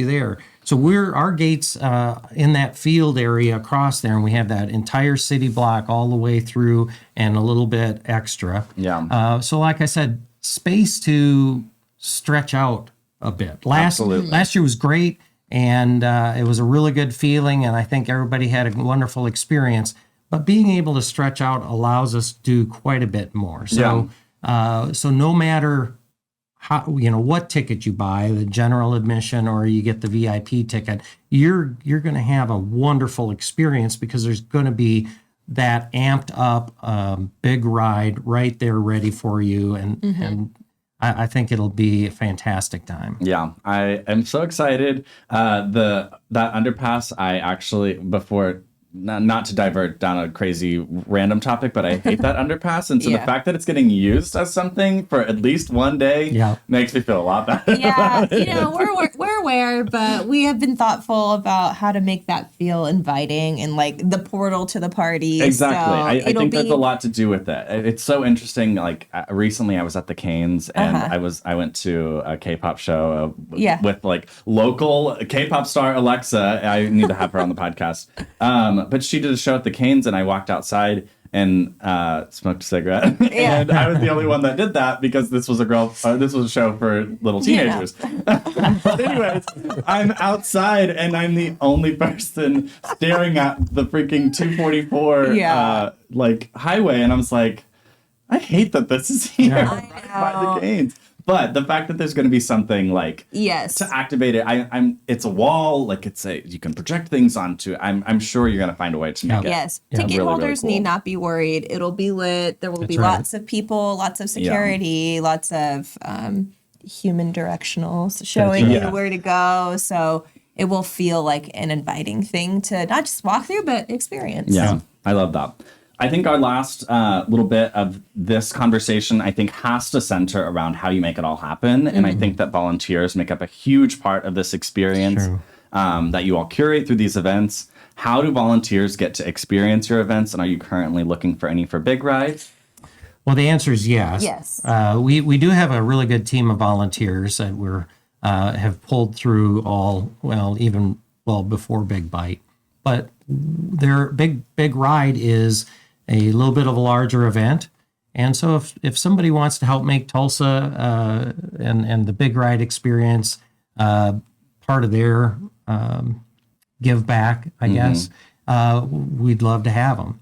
there. So our gates in that field area across there, and we have that entire city block all the way through and a little bit extra. Yeah. So like I said, space to stretch out a bit. Last year was great, and it was a really good feeling, and I think everybody had a wonderful experience. But being able to stretch out allows us to do quite a bit more. So so no matter how, what ticket you buy, the general admission or you get the VIP ticket, you're going to have a wonderful experience because there's going to be that amped up big ride right there ready for you, and I think it'll be a fantastic time. Yeah, I am so excited. That underpass, I actually before. Not to divert down a crazy random topic, but I hate that underpass. And so the fact that it's getting used as something for at least one day makes me feel a lot better. Yeah, we're aware, but we have been thoughtful about how to make that feel inviting and like the portal to the party. Exactly. So I think there's a lot to do with it. It's so interesting. Like recently I was at the Canes and I went to a K-pop show with like local K-pop star Alexa. I need to have her on the podcast. But she did a show at the Canes, and I walked outside and smoked a cigarette. And I was the only one that did that because this was a show for little teenagers. But anyways, I'm outside and I'm the only person staring at the freaking 244 like highway, and I was like, I hate that this is here right by the Canes. But the fact that there's going to be something like to activate it, it's a wall, like you can project things onto. I'm sure you're going to find a way to make it. Yes, ticket holders need not be worried. It'll be lit. There will be lots of people, lots of security, lots of human directionals showing you where to go. So it will feel like an inviting thing to not just walk through, but experience. Yeah, I love that. I think our last little bit of this conversation, I think, has to center around how you make it all happen. And I think that volunteers make up a huge part of this experience that you all curate through these events. How do volunteers get to experience your events? And are you currently looking for any for Big Ride? Well, the answer is yes. Yes. We do have a really good team of volunteers that have pulled through even before Big Bite. But their Big Ride is a little bit of a larger event. And so if somebody wants to help make Tulsa and the Big Ride experience part of their give back, I guess, we'd love to have them.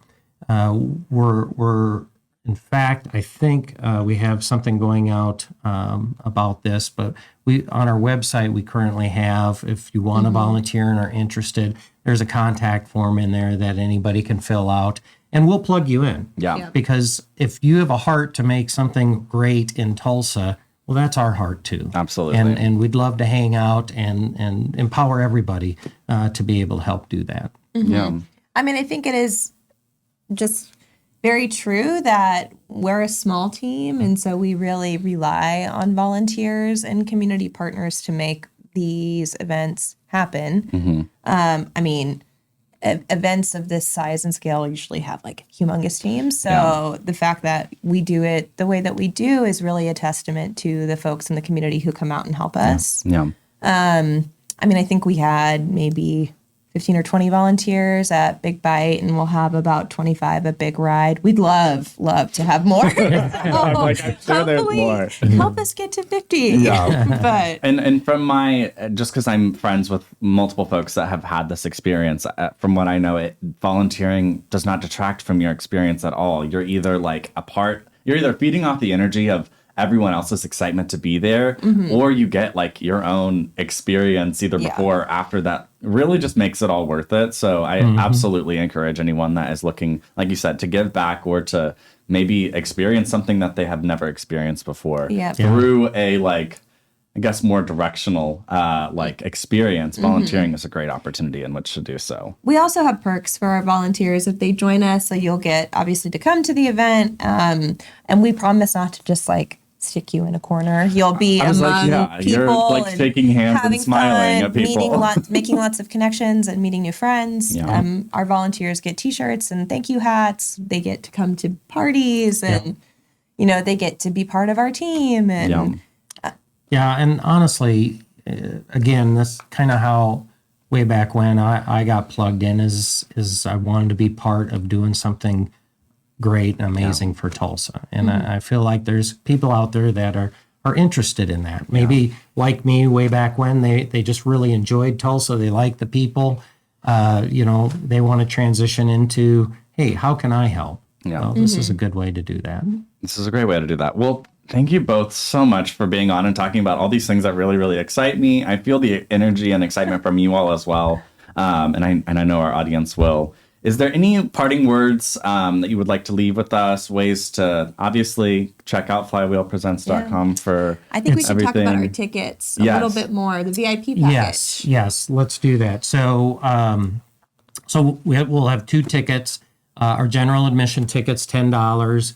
We're in fact, I think we have something going out about this, but on our website, we currently have, if you want to volunteer and are interested, there's a contact form in there that anybody can fill out. And we'll plug you in. Yeah. Because if you have a heart to make something great in Tulsa, well, that's our heart too. Absolutely. And we'd love to hang out and empower everybody to be able to help do that. Yeah. I mean, I think it is just very true that we're a small team. And so we really rely on volunteers and community partners to make these events happen. I mean, events of this size and scale usually have like humongous teams. So the fact that we do it the way that we do is really a testament to the folks in the community who come out and help us. Yeah. I mean, I think we had maybe 15 or 20 volunteers at Big Bite, and we'll have about 25 at Big Ride. We'd love to have more. I'm sure there's more. Help us get to 50. Yeah. But and from my, just because I'm friends with multiple folks that have had this experience, from what I know, volunteering does not detract from your experience at all. You're either feeding off the energy of everyone else's excitement to be there, or you get like your own experience either before or after that. Really just makes it all worth it. So I absolutely encourage anyone that is looking, like you said, to give back or to maybe experience something that they have never experienced before through a like, I guess, more directional like experience. Volunteering is a great opportunity in which to do so. We also have perks for our volunteers if they join us. So you'll get obviously to come to the event. And we promise not to just like stick you in a corner. You'll be among people, you're like shaking hands and smiling at people, making lots of connections and meeting new friends. Our volunteers get T-shirts and thank you hats. They get to come to parties and you know, they get to be part of our team. And and honestly, again, that's kind of how way back when I got plugged in is I wanted to be part of doing something great and amazing for Tulsa. And I feel like there's people out there that are interested in that. Maybe like me way back when, they just really enjoyed Tulsa. They like the people. You know, they want to transition into, hey, how can I help? Well, this is a good way to do that. This is a great way to do that. Well, thank you both so much for being on and talking about all these things that really, really excite me. I feel the energy and excitement from you all as well. And I know our audience will. Is there any parting words that you would like to leave with us? Ways to obviously check out flywheelpresents.com for I think we should everything. talk about our tickets a little bit more, the VIP package. Yes, let's do that. So we'll have 2 tickets. Our general admission ticket's $10.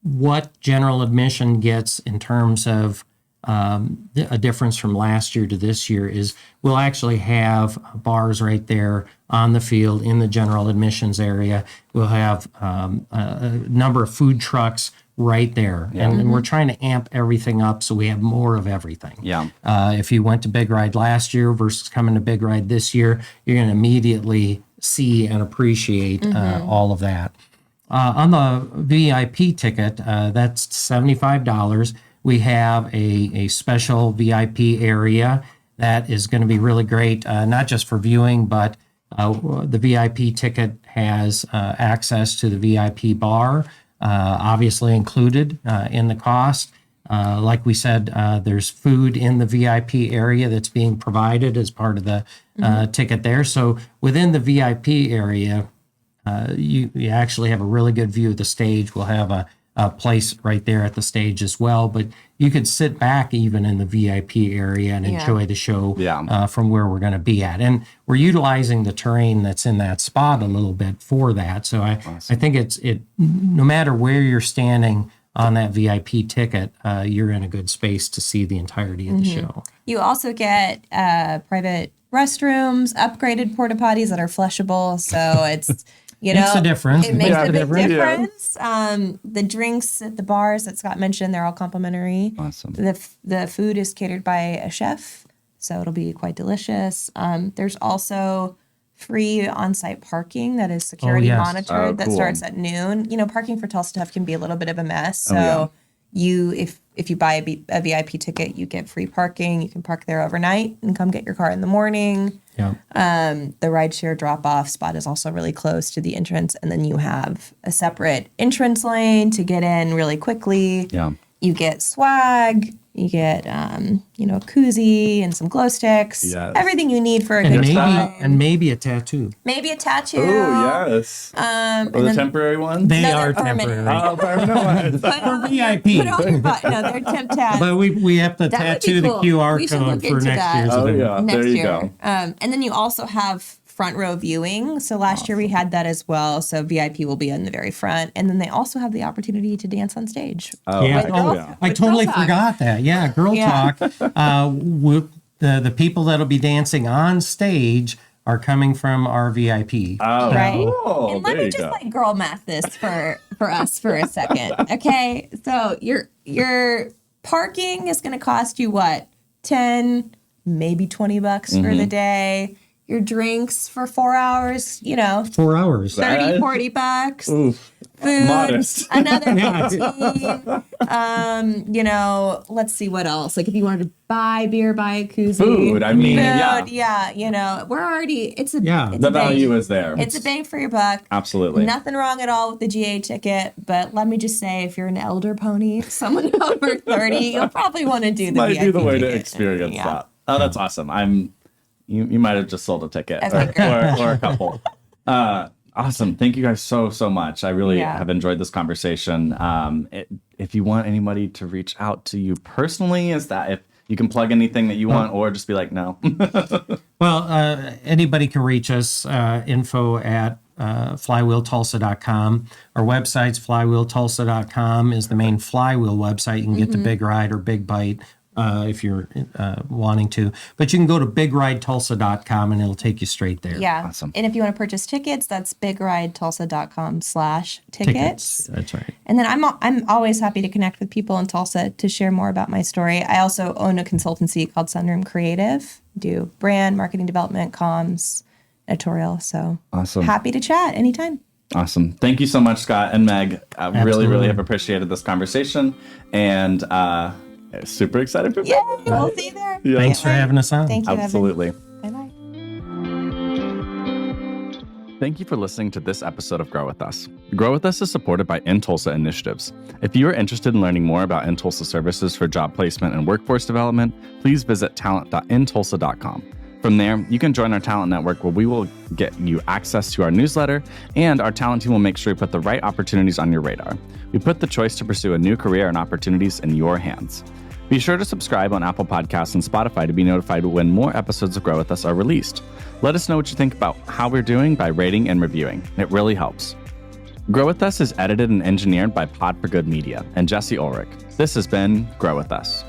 What general admission gets in terms of a difference from last year to this year is we'll actually have bars right there on the field in the general admissions area. We'll have a number of food trucks right there. And we're trying to amp everything up so we have more of everything. If you went to Big Ride last year versus coming to Big Ride this year, you're going to immediately see and appreciate all of that. On the VIP ticket, that's $75. We have a special VIP area that is going to be really great, not just for viewing, but the VIP ticket has access to the VIP bar, obviously included in the cost. Like we said, there's food in the VIP area that's being provided as part of the ticket there. So within the VIP area, you actually have a really good view of the stage. We'll have a place right there at the stage as well, but you could sit back even in the VIP area and enjoy the show from where we're going to be at. And we're utilizing the terrain that's in that spot a little bit for that. So I think it no matter where you're standing on that VIP ticket, you're in a good space to see the entirety of the show. You also get private restrooms, upgraded porta potties that are flushable. So it's, you know, makes a difference. It makes a big difference. The drinks at the bars that Scott mentioned, they're all complimentary. Awesome. The food is catered by a chef, so it'll be quite delicious. There's also free on-site parking that is security monitored that starts at noon. You know, parking for Tulsa stuff can be a little bit of a mess. So if you buy a VIP ticket, you get free parking. You can park there overnight and come get your car in the morning. The rideshare drop-off spot is also really close to the entrance, and then you have a separate entrance lane to get in really quickly. You get swag. You get, a koozie and some glow sticks. Everything you need for a good time. And maybe a tattoo. Maybe a tattoo. Oh, yes. Are the temporary ones? They are temporary. Oh, permanent ones. For VIP. No, they're temp tats. But we have to tattoo the QR code for next year's event. Next there you year. go. And then you also have front row viewing. So last year we had that as well. So VIP will be in the very front. And then they also have the opportunity to dance on stage. I totally forgot that. Yeah, Girl Talk. The people that'll be dancing on stage are coming from our VIP. Oh, right. Cool. And let me just like girl math this for us for a second. Okay. So your parking is going to cost you what? 10, maybe $20 for the day. Your drinks for 4 hours, 4 hours. $30, $40. food, Modest. another 15. Let's see what else. Like if you wanted to buy beer, buy a koozie. Food, I mean, Food, yeah. we're already, it's a The value is there. It's a bang for your buck. Absolutely. Nothing wrong at all with the GA ticket, but let me just say, if you're an elder pony, someone over 30, you'll probably want to do the Might VIP be the way to ticket. experience Yeah. that. Oh, that's awesome. You might have just sold a ticket Okay, or a couple. Awesome. Thank you guys so much. I really Yeah. have enjoyed this conversation. If you want anybody to reach out to you personally, is that if you can plug anything that you want or just be like, no. Well, anybody can reach us, info at flywheeltulsa.com. Our website's flywheeltulsa.com is the main Flywheel website. You can get the Big Ride or Big Bite if you're wanting to. But you can go to bigridetulsa.com and it'll take you straight there. Yeah. Awesome. And if you want to purchase tickets, that's bigridetulsa.com/tickets. That's right. And then I'm always happy to connect with people in Tulsa to share more about my story. I also own a consultancy called Sunroom Creative. Do brand, marketing development, comms, editorial. So Awesome. happy to chat anytime. Awesome. Thank you so much, Scott and Meg. I really, Absolutely. really have appreciated this conversation and super excited for Yeah, we'll see you there. Yeah. Thanks for having us on. Thank you, Absolutely. Evan. Bye-bye. Thank you for listening to this episode of Grow With Us. Grow With Us is supported by InTulsa Initiatives. If you are interested in learning more about InTulsa services for job placement and workforce development, please visit talent.intulsa.com. From there, you can join our talent network where we will get you access to our newsletter, and our talent team will make sure we put the right opportunities on your radar. We put the choice to pursue a new career and opportunities in your hands. Be sure to subscribe on Apple Podcasts and Spotify to be notified when more episodes of Grow With Us are released. Let us know what you think about how we're doing by rating and reviewing. It really helps. Grow With Us is edited and engineered by Pod for Good Media and Jesse Ulrich. This has been Grow With Us.